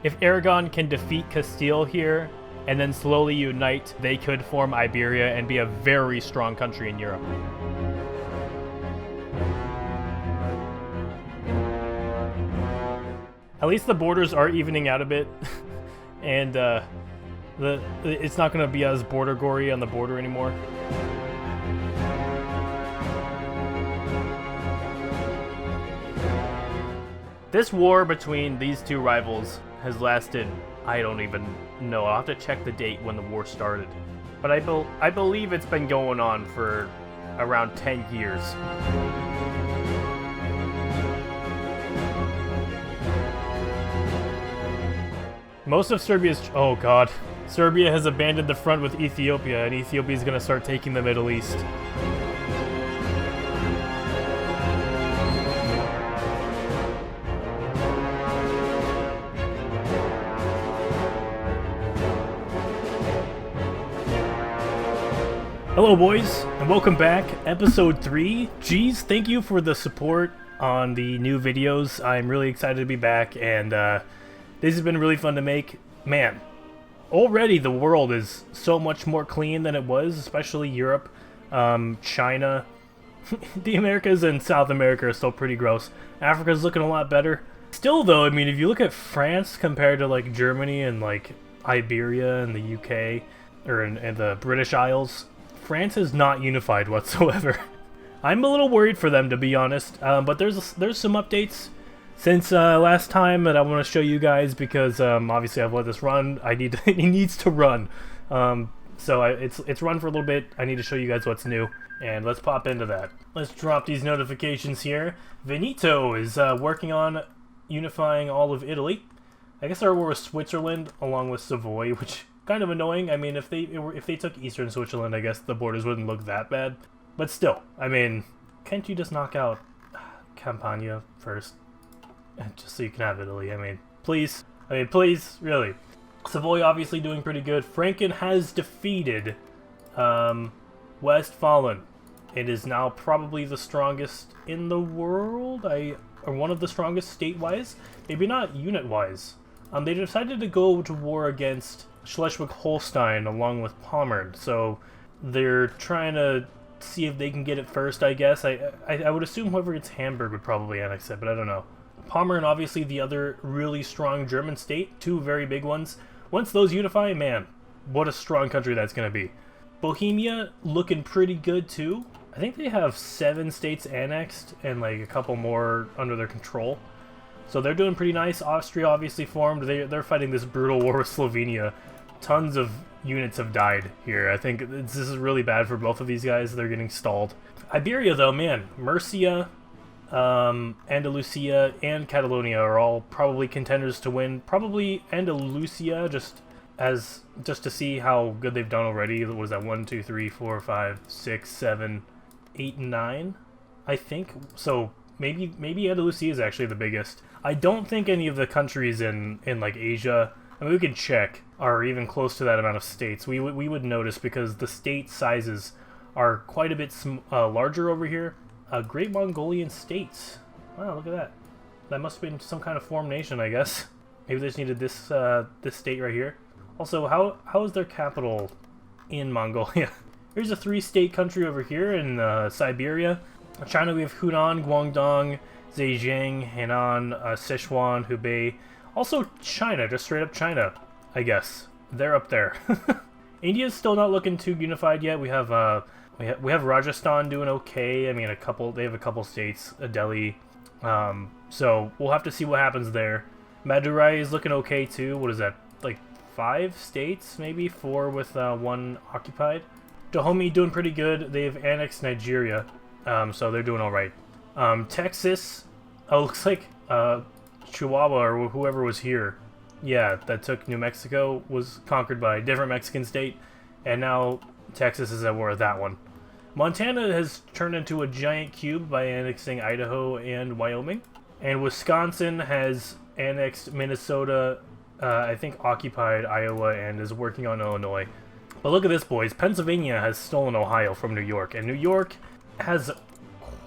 If Aragon can defeat Castile here and then slowly unite, they could form Iberia and be a very strong country in Europe. At least the borders are evening out a bit, and it's not going to be as border gory on the border anymore. This war between these two rivals has lasted, I don't even know. I'll have to check the date when the war started. But I believe it's been going on for around 10 years. Most of Serbia's... Oh god. Serbia has abandoned the front with Ethiopia, and Ethiopia is going to start taking the Middle East. Hello boys, and welcome back. Episode 3. Geez, thank you for the support on the new videos. I'm really excited to be back, and this has been really fun to make. Man, already the world is so much more clean than it was, especially Europe, China. The Americas and South America are still pretty gross. Africa's looking a lot better. Still though, I mean, if you look at France compared to like Germany and like Iberia and the UK, or in the British Isles, France is not unified whatsoever. I'm a little worried for them, to be honest, but there's some updates since last time that I want to show you guys, because obviously I've let this run. It needs to run. So it's run for a little bit. I need to show you guys what's new, and let's pop into that. Let's drop these notifications here. Veneto is working on unifying all of Italy. I guess they're with Switzerland along with Savoy, which kind of annoying. I mean, if they took Eastern Switzerland, I guess the borders wouldn't look that bad. But still, I mean, can't you just knock out Campania first? Just so you can have Italy, I mean, please. I mean, please, really. Savoy obviously doing pretty good. Franken has defeated Westphalen. It is now probably the strongest in the world, or one of the strongest state-wise. Maybe not unit-wise. They decided to go to war against Schleswig-Holstein along with Pommern, so they're trying to see if they can get it first, I guess. I would assume whoever gets Hamburg would probably annex it, but I don't know. Pommern, obviously the other really strong German state, two very big ones. Once those unify, man, what a strong country that's going to be. Bohemia looking pretty good too. I think they have 7 states annexed and like a couple more under their control. So they're doing pretty nice. Austria obviously formed. They're fighting this brutal war with Slovenia. Tons of units have died here. I think this is really bad for both of these guys. They're getting stalled. Iberia though, man, Murcia, Andalusia and Catalonia are all probably contenders to win. Probably Andalusia just to see how good they've done already. What was that? 1, 2, 3, 4, 5, 6, 7, 8, and 9, I think. So maybe Andalusia is actually the biggest. I don't think any of the countries in like Asia, I mean, we could check, are even close to that amount of states. We would notice because the state sizes are quite a bit larger over here. Great Mongolian states. Wow, look at that. That must have been some kind of formed nation, I guess. Maybe they just needed this this state right here. Also, how is their capital in Mongolia? Here's a 3-state country over here in Siberia. China, we have Hunan, Guangdong, Zhejiang, Henan, Sichuan, Hubei. Also China, just straight up China, I guess. They're up there. India's still not looking too unified yet. We have Rajasthan doing okay. I mean, they have a couple states, Delhi. So we'll have to see what happens there. Madurai is looking okay too. What is that? Like 5 states, maybe 4 with 1 occupied. Dahomey doing pretty good. They've annexed Nigeria, so they're doing all right. Texas, looks like Chihuahua or whoever was here, yeah, that took New Mexico, was conquered by a different Mexican state, and now Texas is at war with that one. Montana has turned into a giant cube by annexing Idaho and Wyoming, and Wisconsin has annexed Minnesota, I think occupied Iowa, and is working on Illinois. But look at this, boys. Pennsylvania has stolen Ohio from New York, and New York has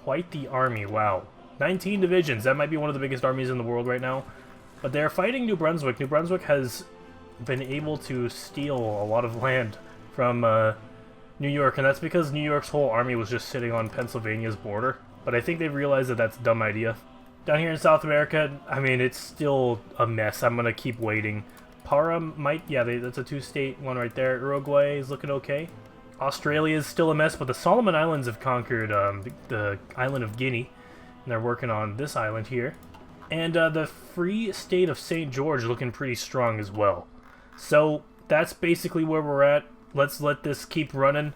quite the army. Wow. 19 divisions. That might be one of the biggest armies in the world right now. But they're fighting New Brunswick. New Brunswick has been able to steal a lot of land from New York, and that's because New York's whole army was just sitting on Pennsylvania's border. But I think they've realized that that's a dumb idea. Down here in South America, I mean, it's still a mess. I'm going to keep waiting. Para might, yeah, that's a 2-state one right there. Uruguay is looking okay. Australia is still a mess, but the Solomon Islands have conquered the island of Guinea, and they're working on this island here. And the Free State of St. George looking pretty strong as well. So that's basically where we're at. Let's let this keep running.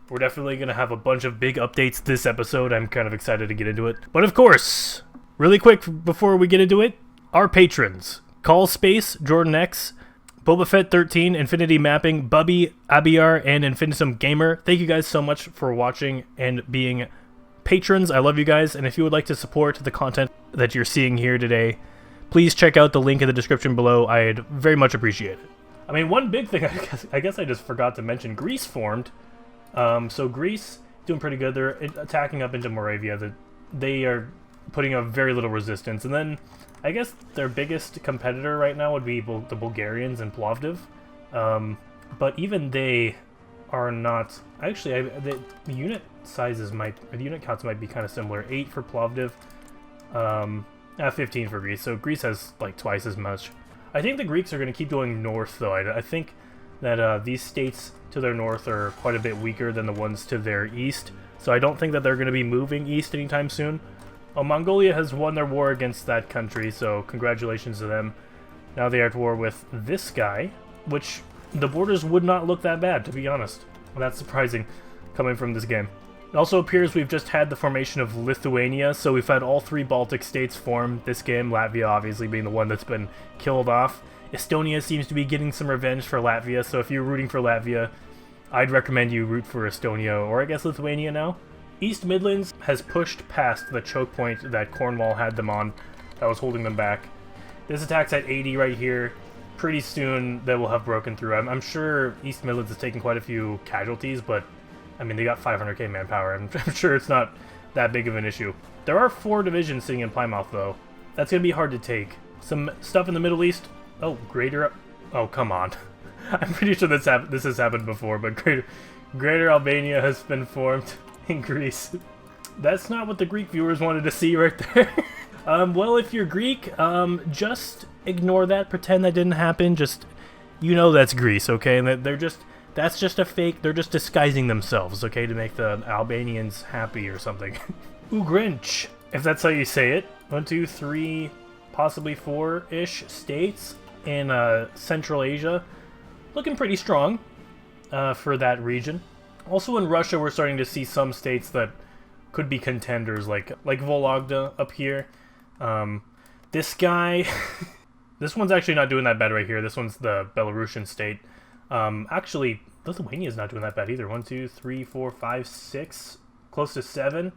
We're definitely going to have a bunch of big updates this episode. I'm kind of excited to get into it. But of course, really quick before we get into it, our patrons. Call Space, Jordan X, Boba Fett 13, Infinity Mapping, Bubby, Abiar, and Infinitum Gamer. Thank you guys so much for watching and being patrons. I love you guys, and if you would like to support the content that you're seeing here today, please check out the link in the description below. I'd very much appreciate it. I mean, one big thing I guess I just forgot to mention, Greece formed. So Greece doing pretty good. They're attacking up into Moravia. They are putting up very little resistance, and then I guess their biggest competitor right now would be the Bulgarians and Plovdiv. But even they are not... Actually, the unit sizes the unit counts might be kind of similar. 8 for Plovdiv, 15 for Greece. So Greece has like twice as much. I think the Greeks are going to keep going north, though. I think that these states to their north are quite a bit weaker than the ones to their east. So I don't think that they're going to be moving east anytime soon. Oh, Mongolia has won their war against that country, so congratulations to them. Now they are at war with this guy, which the borders would not look that bad, to be honest. That's surprising, coming from this game. It also appears we've just had the formation of Lithuania, so we've had all 3 Baltic states form this game, Latvia obviously being the one that's been killed off. Estonia seems to be getting some revenge for Latvia, so if you're rooting for Latvia, I'd recommend you root for Estonia, or I guess Lithuania now. East Midlands has pushed past the choke point that Cornwall had them on, that was holding them back. This attack's at 80 right here. Pretty soon they will have broken through. I'm sure East Midlands is taking quite a few casualties, but I mean, they got 500k manpower. I'm sure it's not that big of an issue. There are 4 divisions sitting in Plymouth, though. That's going to be hard to take. Some stuff in the Middle East. Oh, Greater... Oh, come on. I'm pretty sure this has happened before, but Greater Albania has been formed in Greece. That's not what the Greek viewers wanted to see right there. Well, if you're Greek, just ignore that. Pretend that didn't happen. Just, you know that's Greece, okay? And that's just a fake. They're just disguising themselves, okay, to make the Albanians happy or something. Ugrinch, if that's how you say it. 1, 2, 3, possibly 4-ish states in Central Asia. Looking pretty strong for that region. Also in Russia, we're starting to see some states that could be contenders, like Vologda up here. This guy... This one's actually not doing that bad right here. This one's the Belarusian state. Actually, Lithuania is not doing that bad either. 1, 2, 3, 4, 5, 6. Close to 7.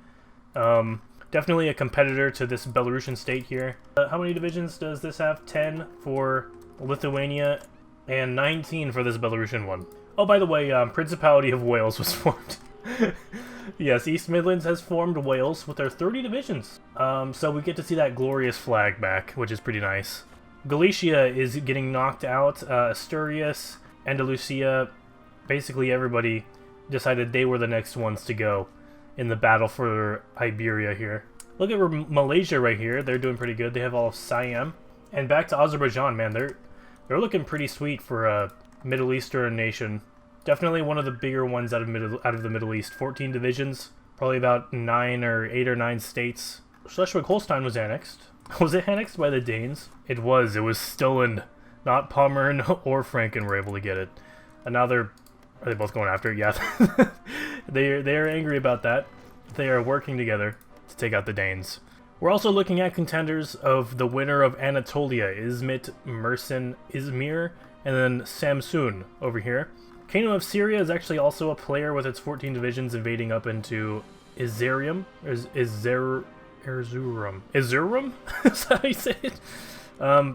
Definitely a competitor to this Belarusian state here. How many divisions does this have? 10 for Lithuania and 19 for this Belarusian one. Oh, by the way, Principality of Wales was formed. Yes, East Midlands has formed Wales with their 30 divisions. So we get to see that glorious flag back, which is pretty nice. Galicia is getting knocked out. Asturias, Andalusia, basically everybody decided they were the next ones to go in the battle for Iberia here. Look at Malaysia right here. They're doing pretty good. They have all of Siam. And back to Azerbaijan, man. They're looking pretty sweet for a Middle Eastern nation. Definitely one of the bigger ones out of the Middle East. 14 divisions, probably about 8 or 9 states. Schleswig-Holstein was annexed. Was it annexed by the Danes? It was. It was stolen. Not Pommern or Franken were able to get it. And now are they both going after it? Yeah. They are angry about that. They are working together to take out the Danes. We're also looking at contenders of the winner of Anatolia, Izmit, Mersin, Izmir, and then Samsun over here. Kingdom of Syria is actually also a player with its 14 divisions invading up into Erzurum. Erzurum? Is that how you say it?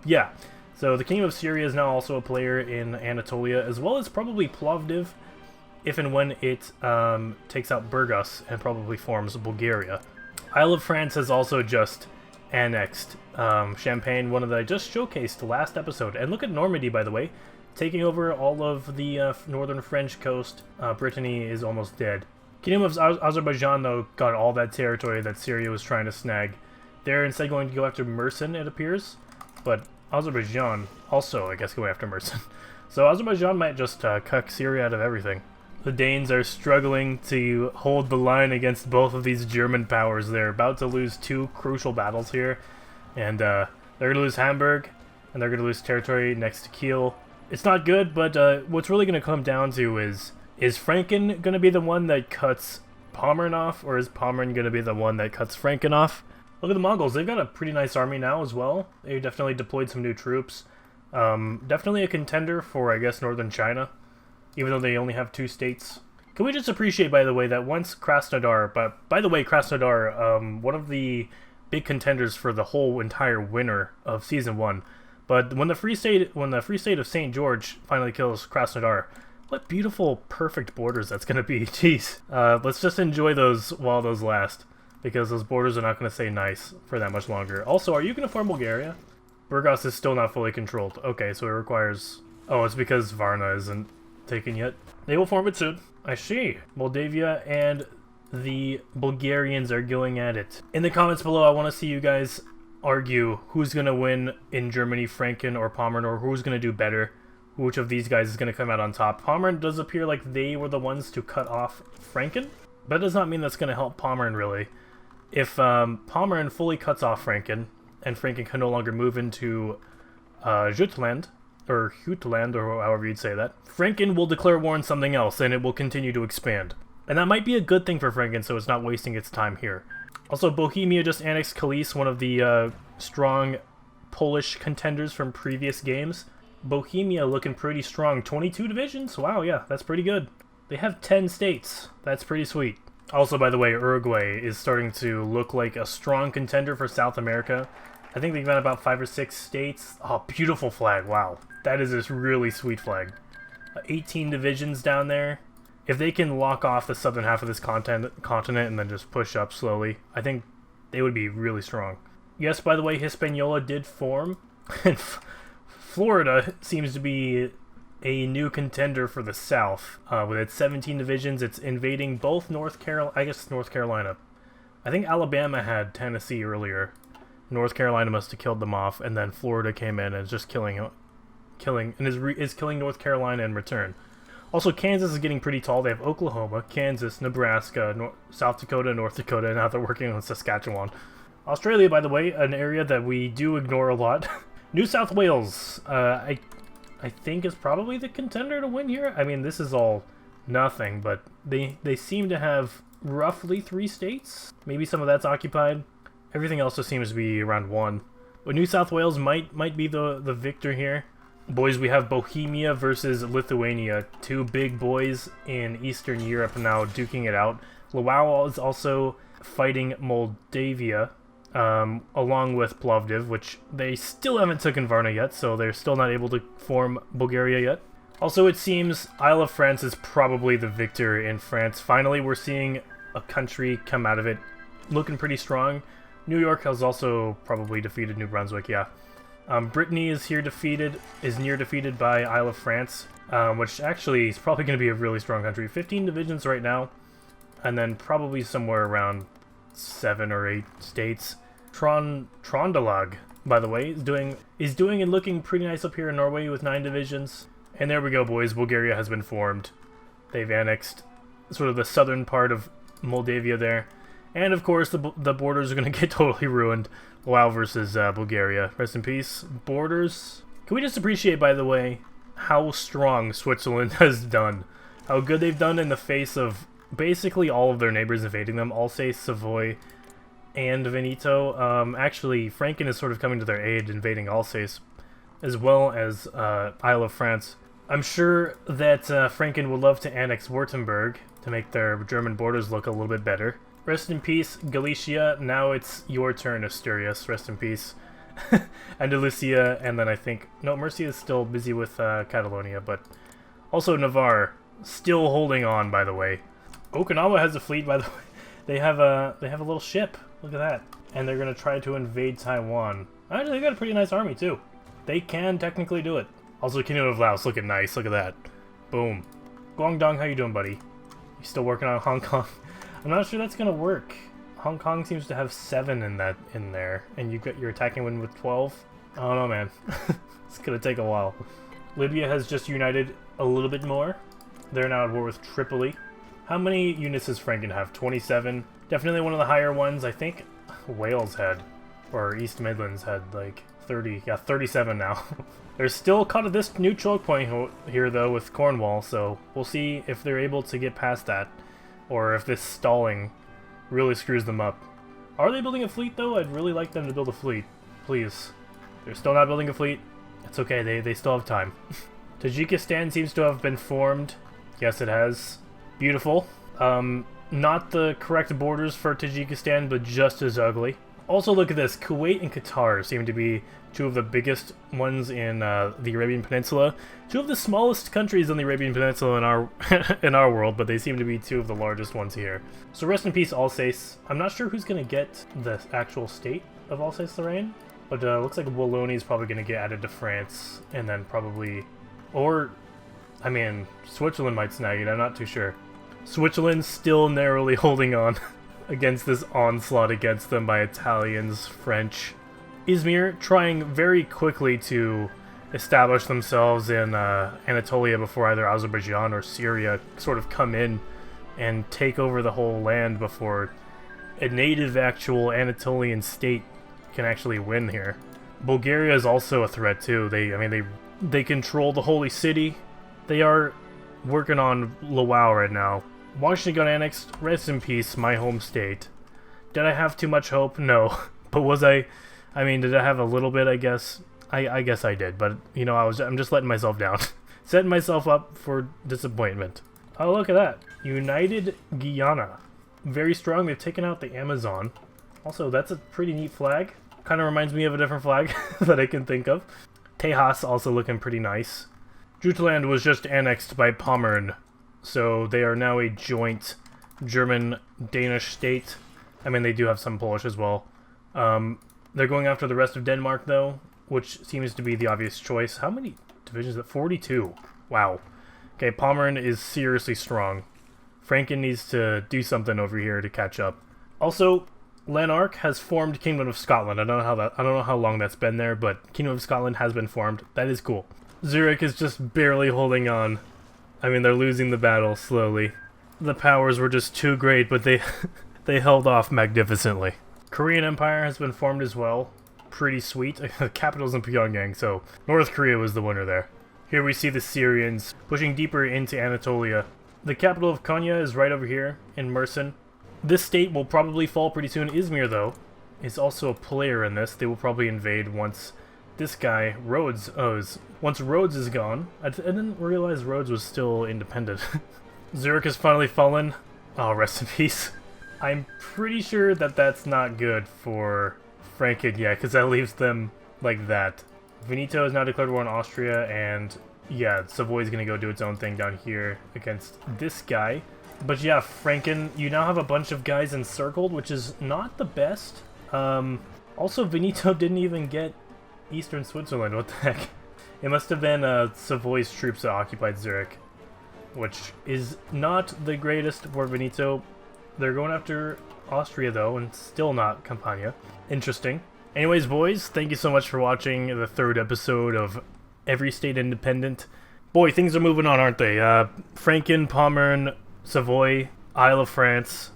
Yeah. So the Kingdom of Syria is now also a player in Anatolia, as well as probably Plovdiv, if and when it takes out Burgos and probably forms Bulgaria. Isle of France has also just annexed Champagne, one of the I just showcased last episode. And look at Normandy, by the way, taking over all of the northern French coast. Brittany is almost dead. Kingdom of Azerbaijan, though, got all that territory that Syria was trying to snag. They're instead going to go after Mersin, it appears. But Azerbaijan also, I guess, go after Mersin. So Azerbaijan might just cuck Syria out of everything. The Danes are struggling to hold the line against both of these German powers. They're about to lose two crucial battles here. And they're going to lose Hamburg, and they're going to lose territory next to Kiel. It's not good, but what's really going to come down to is Franken going to be the one that cuts Pommern off, or is Pommern going to be the one that cuts Franken off? Look at the Mongols. They've got a pretty nice army now as well. They definitely deployed some new troops. Definitely a contender for, I guess, northern China, even though they only have 2 states. Can we just appreciate, by the way, that once Krasnodar, but by the way, Krasnodar, one of the big contenders for the whole entire winner of Season 1. But when the Free State of St. George finally kills Krasnodar, what beautiful, perfect borders that's going to be. Jeez. Let's just enjoy those while those last, because those borders are not going to stay nice for that much longer. Also, are you going to form Bulgaria? Burgos is still not fully controlled. Okay, so it requires... Oh, it's because Varna isn't taken yet. They will form it soon. I see. Moldavia and the Bulgarians are going at it. In the comments below, I want to see you guys argue who's going to win in Germany, Franken or Pommern, or who's going to do better. Which of these guys is going to come out on top. Pommern does appear like they were the ones to cut off Franken, but that does not mean that's going to help Pommern, really. If Pommern fully cuts off Franken, and Franken can no longer move into Jutland, or however you'd say that, Franken will declare war on something else, and it will continue to expand. And that might be a good thing for Franken, so it's not wasting its time here. Also, Bohemia just annexed Kalisz, one of the strong Polish contenders from previous games. Bohemia looking pretty strong. 22 divisions? Wow, yeah, that's pretty good. They have 10 states. That's pretty sweet. Also, by the way, Uruguay is starting to look like a strong contender for South America. I think they've got about 5 or 6 states. Oh, beautiful flag. Wow. That is this really sweet flag. 18 divisions down there. If they can lock off the southern half of this continent and then just push up slowly, I think they would be really strong. Yes, by the way, Hispaniola did form. And Florida seems to be a new contender for the South. With its 17 divisions, it's invading both North Carolina. I think Alabama had Tennessee earlier. North Carolina must have killed them off, and then Florida came in and is just killing North Carolina in return. Also, Kansas is getting pretty tall. They have Oklahoma, Kansas, Nebraska, South Dakota, North Dakota, and now they're working on Saskatchewan. Australia, by the way, an area that we do ignore a lot. New South Wales, I think is probably the contender to win here. I mean, this is all nothing, but they seem to have roughly 3 states. Maybe some of that's occupied. Everything else just seems to be around 1. But New South Wales might be the victor here. Boys, we have Bohemia versus Lithuania. 2 big boys in Eastern Europe now duking it out. Lwów is also fighting Moldavia, along with Plovdiv, which they still haven't taken Varna yet, so they're still not able to form Bulgaria yet. Also, it seems Isle of France is probably the victor in France. Finally, we're seeing a country come out of it looking pretty strong. New York has also probably defeated New Brunswick, yeah. Brittany is near defeated by Isle of France, which actually is probably going to be a really strong country. 15 divisions right now, and then probably somewhere around 7 or 8 states. Trondelag, by the way, is doing and looking pretty nice up here in Norway with 9 divisions. And there we go, boys. Bulgaria has been formed. They've annexed sort of the southern part of Moldavia there. And of course, the borders are going to get totally ruined. Lwów versus Bulgaria. Rest in peace. Borders. Can we just appreciate, by the way, how strong Switzerland has done? How good they've done in the face of basically all of their neighbors invading them. Alsace, Savoy, and Veneto. Actually, Franken is sort of coming to their aid, invading Alsace, as well as Isle of France. I'm sure that Franken would love to annex Württemberg to make their German borders look a little bit better. Rest in peace, Galicia. Now it's your turn, Asturias. Rest in peace. Andalusia, and then I think... No, Murcia is still busy with Catalonia, but... Also Navarre, still holding on, by the way. Okinawa has a fleet, by the way. They have a little ship. Look at that. and they're going to try to invade Taiwan. Actually, they got a pretty nice army, too. They can technically do it. Also, Kingdom of Laos looking nice. Look at that. Boom. Guangdong, how you doing, buddy? You still working on Hong Kong? I'm not sure that's going to work. Hong Kong seems to have 7 in there, and you got your attacking win with 12. I don't know, man. It's going to take a while. Libya has just united a little bit more. They're now at war with Tripoli. How many units does Franken have? 27. Definitely one of the higher ones. I think Wales had, or East Midlands had like 30. Yeah, 37 now. They're still caught at this new choke point here, though, with Cornwall, so we'll see if they're able to get past that, or if this stalling really screws them up. Are they building a fleet, though? I'd really like them to build a fleet. Please. They're still not building a fleet. It's okay, they still have time. Tajikistan seems to have been formed. Yes, it has. Beautiful. Not the correct borders for Tajikistan, but just as ugly. Also, look at this. Kuwait and Qatar seem to be two of the biggest ones in the Arabian Peninsula. Two of the smallest countries on the Arabian Peninsula in our in our world, but they seem to be two of the largest ones here. So rest in peace, Alsace. I'm not sure who's going to get the actual state of Alsace-Lorraine, but looks like Wallonia is probably going to get added to France, and then probably... Or, I mean, Switzerland might snag it. I'm not too sure. Switzerland's still narrowly holding on against this onslaught against them by Italians, French. Izmir trying very quickly to establish themselves in Anatolia before either Azerbaijan or Syria sort of come in and take over the whole land before a native actual Anatolian state can actually win here. Bulgaria is also a threat too. They control the holy city. They are working on Lwów right now. Washington got annexed. Rest in peace, my home state. Did I have too much hope? No. But was I mean, did I have a little bit, I guess? I guess I did, but, you know, I'm just letting myself down. Setting myself up for disappointment. Oh, look at that. United Guyana. Very strong. They've taken out the Amazon. Also, that's a pretty neat flag. Kind of reminds me of a different flag that I can think of. Tejas also looking pretty nice. Jutland was just annexed by Pommern, so they are now a joint German-Danish state. I mean, they do have some Polish as well. They're going after the rest of Denmark, though, which seems to be the obvious choice. How many divisions? 42. Wow. Okay, Pommern is seriously strong. Franken needs to do something over here to catch up. Also, Lanark has formed Kingdom of Scotland. I don't know how long that's been there, but Kingdom of Scotland has been formed. That is cool. Zurich is just barely holding on. I mean, they're losing the battle slowly. The powers were just too great, but they they held off magnificently. Korean Empire has been formed as well. Pretty sweet. The capital's in Pyongyang, so North Korea was the winner there. Here we see the Syrians pushing deeper into Anatolia. The capital of Konya is right over here in Mersin. This state will probably fall pretty soon. Izmir, though, is also a player in this. They will probably invade once this guy, Rhodes, once Rhodes is gone. I didn't realize Rhodes was still independent. Zurich has finally fallen. Oh, rest in peace. I'm pretty sure that that's not good for Franken yet, because that leaves them like that. Veneto has now declared war on Austria, and yeah, Savoy is going to go do its own thing down here against this guy. But yeah, Franken, you now have a bunch of guys encircled, which is not the best. Also, Veneto didn't even get Eastern Switzerland. What the heck? It must have been Savoy's troops that occupied Zurich, which is not the greatest for Veneto. They're going after Austria, though, and still not Campania. Interesting. Anyways, boys, thank you so much for watching the 3rd episode of Every State Independent. Boy, things are moving on, aren't they? Franken, Pommern, Savoy, Isle of France.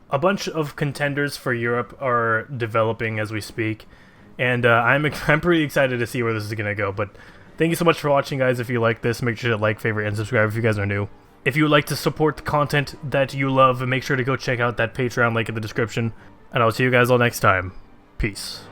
A bunch of contenders for Europe are developing as we speak. And I'm pretty excited to see where this is going to go. But thank you so much for watching, guys. If you like this, make sure to like, favorite, and subscribe if you guys are new. If you would like to support the content that you love, make sure to go check out that Patreon link in the description. And I'll see you guys all next time. Peace.